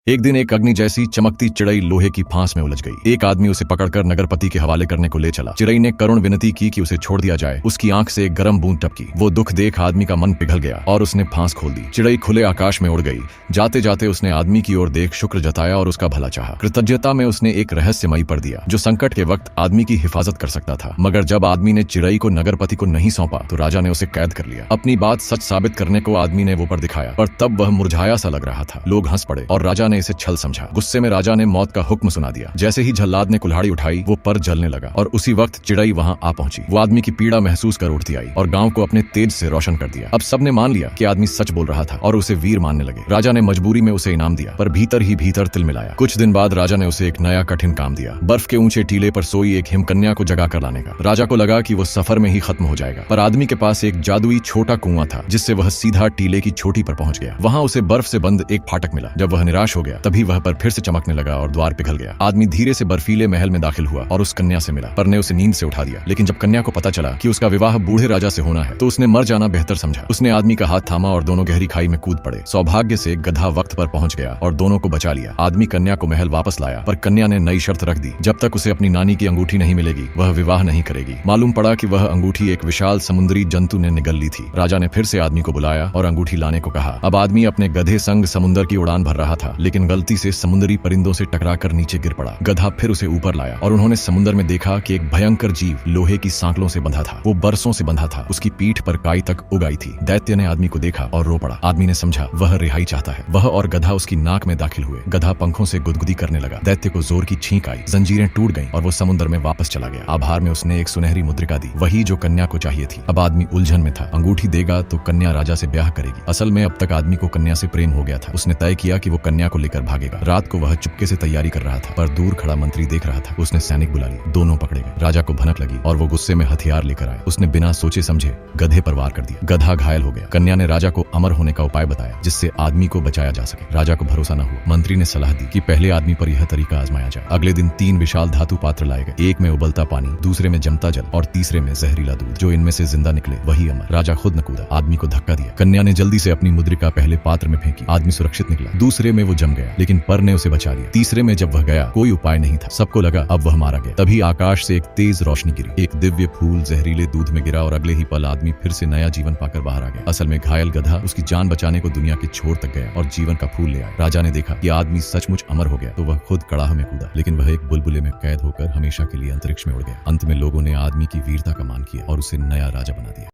एक दिन एक अग्नि जैसी चमकती चिड़ई लोहे की फांस में उलझ गई। एक आदमी उसे पकड़कर नगरपति के हवाले करने को ले चला। चिड़ई ने करुण विनती की कि उसे छोड़ दिया जाए। उसकी आंख से एक गर्म बूंद टपकी। वो दुख देख आदमी का मन पिघल गया और उसने फांस खोल दी। चिड़ई खुले आकाश में उड़ गई। जाते जाते उसने आदमी की ओर देख शुक्र जताया और उसका भला चाहा। कृतज्ञता में उसने एक रहस्यमयी पढ़ दिया जो संकट के वक्त आदमी की हिफाजत कर सकता था। मगर जब आदमी ने चिड़ई को नगरपति को नहीं सौंपा तो राजा ने उसे कैद कर लिया। अपनी बात सच साबित करने को आदमी ने वो पर दिखाया, पर तब वह मुरझाया सा लग रहा था। लोग हंस पड़े और राजा ने इसे छल समझा। गुस्से में राजा ने मौत का हुक्म सुना दिया। जैसे ही जल्लाद ने कुल्हाड़ी उठाई वो पर जलने लगा और उसी वक्त चिड़ई वहां आ पहुंची। वो आदमी की पीड़ा महसूस कर उठती आई और गांव को अपने तेज से रोशन कर दिया। अब सबने मान लिया कि आदमी सच बोल रहा था और उसे वीर मानने लगे। राजा ने मजबूरी में उसे इनाम दिया, पर भीतर ही भीतर तिल मिलाया। कुछ दिन बाद राजा ने उसे एक नया कठिन काम दिया, बर्फ के ऊंचे टीले पर सोई एक हिमकन्या को जगा कर लाने का। राजा को लगा कि वो सफर में ही खत्म हो जाएगा, पर आदमी के पास एक जादुई छोटा कुआं था जिससे वह सीधा टीले की चोटी पर पहुंच गया। वहां उसे बर्फ से बंद एक फाटक मिला। जब वह निराश हो गया तभी वह पर फिर से चमकने लगा और द्वार पिघल गया। आदमी धीरे से बर्फीले महल में दाखिल हुआ और उस कन्या से मिला। पर ने उसे नींद से उठा दिया। लेकिन जब कन्या को पता चला कि उसका विवाह बूढ़े राजा से होना है तो उसने मर जाना बेहतर समझा। उसने आदमी का हाथ थामा और दोनों गहरी खाई में कूद पड़े। सौभाग्य से गधा वक्त पर पहुंच गया और दोनों को बचा लिया। आदमी कन्या को महल वापस लाया, पर कन्या ने नई शर्त रख दी, जब तक उसे अपनी नानी की अंगूठी नहीं मिलेगी वह विवाह नहीं करेगी। मालूम पड़ा कि वह अंगूठी एक विशाल समुद्री जंतु ने निगल ली थी। राजा ने फिर से आदमी को बुलाया और अंगूठी लाने को कहा। अब आदमी अपने गधे संग समुद्र की उड़ान भर रहा था, लेकिन गलती से समुद्री परिंदों से टकराकर नीचे गिर पड़ा। गधा फिर उसे ऊपर लाया और उन्होंने समुद्र में देखा कि एक भयंकर जीव लोहे की सांकलों से बंधा था। वो बरसों से बंधा था। उसकी पीठ पर काई तक उग आई थी। दैत्य ने आदमी को देखा और रो पड़ा। आदमी ने समझा वह रिहाई चाहता है। वह और गधा उसकी नाक में दाखिल हुए। गधा पंखों से गुदगुदी करने लगा। दैत्य को जोर की छींक आई। जंजीरें टूट गईं और वो समुद्र में वापस चला गया। आभार में उसने एक सुनहरी मुद्रिका दी, वही जो कन्या को चाहिए थी। अब आदमी उलझन में था। अंगूठी देगा तो कन्या राजा से ब्याह करेगी। असल में अब तक आदमी को कन्या से प्रेम हो गया था। उसने तय किया कि वो कन्या को लेकर भागेगा। रात को वह चुपके से तैयारी कर रहा था, पर दूर खड़ा मंत्री देख रहा था। उसने सैनिक बुला लिए। दोनों पकड़े गए। राजा को भनक लगी और वो गुस्से में हथियार लेकर आए। उसने बिना सोचे समझे गधे पर वार कर दिया। गधा घायल हो गया। कन्या ने राजा को अमर होने का उपाय बताया जिससे आदमी को बचाया जा सके। राजा को भरोसा न हुआ। मंत्री ने सलाह दी कि पहले आदमी पर यह तरीका आजमाया जाए। अगले दिन 3 विशाल धातु पात्र लाए गए। एक में उबलता पानी, दूसरे में जमता जल और तीसरे में जहरीला दूध। जो इनमें से जिंदा निकले वही अमर। राजा खुद न कूदा, आदमी को धक्का दिया। कन्या ने जल्दी से अपनी मुद्रिका पहले पात्र में फेंकी। आदमी सुरक्षित निकला। दूसरे में वो जम गया, लेकिन पर ने उसे बचा लिया। तीसरे में जब वह गया कोई उपाय नहीं था। सबको लगा अब वह मारा गया। तभी आकाश से एक तेज रोशनी गिरी। एक दिव्य फूल जहरीले दूध में गिरा और अगले ही पल आदमी फिर से नया जीवन पाकर बाहर आ गया। असल में घायल गधा उसकी जान बचाने को दुनिया के छोर तक गया और जीवन का फूल ले आया। राजा ने देखा कि आदमी सचमुच अमर हो गया तो वह खुद कड़ाह में कूदा, लेकिन वह एक बुलबुले में कैद होकर हमेशा के लिए अंतरिक्ष में उड़ गया। अंत में लोगों ने आदमी की वीरता का मान किया और उसे नया राजा बना दिया।